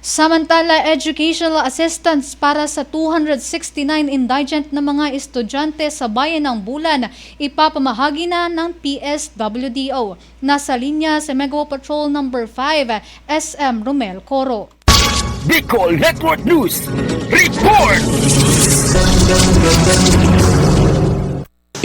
Samantala, educational assistance para sa 269 indigent na mga estudyante sa Bayan ng Bulan ipapamahagi na ng PSWDO. Nasa linya si Mega Patrol No. 5, SM Romel Coro. Bicol Network News Report!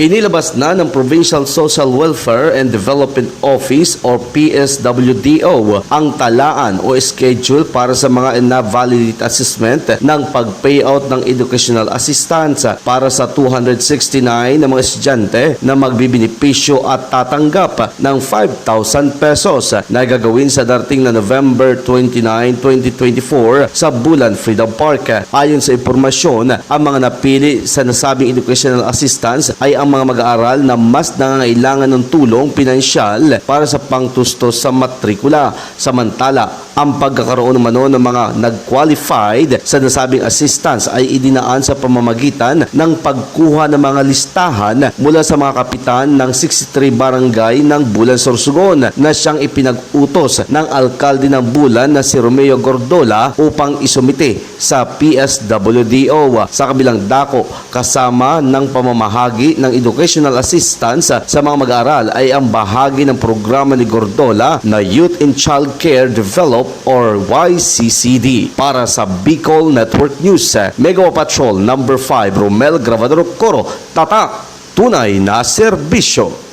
Inilabas na ng Provincial Social Welfare and Development Office or PSWDO ang talaan o schedule para sa mga na-validate assessment ng pag-payout ng educational assistance para sa 269 na mga estudyante na magbibinipisyo at tatanggap ng 5,000 pesos na gagawin sa darating na November 29, 2024 sa Bulan Freedom Park. Ayon sa impormasyon, ang mga napili sa nasabing educational assistance ay ang mga mag-aaral na mas nangangailangan ng tulong pinansyal para sa pangtustos sa matrikula. Samantala, ang pagkakaroon ng mga nag-qualified sa nasabing assistance ay idinaan sa pamamagitan ng pagkuha ng mga listahan mula sa mga kapitan ng 63 barangay ng Bulan Sorsogon na siyang ipinag-utos ng alkalde ng Bulan na si Romeo Gordola upang isumite sa PSWDO. Sa kabilang dako, kasama ng pamamahagi ng educational assistance sa mga mag-aaral ay ang bahagi ng programa ni Gordola na Youth and Child Care Develop or YCCD. Para sa Bicol Network News, Mega Patrol No. 5, Romel Grabador Coro, tatak, tunay na serbisyo.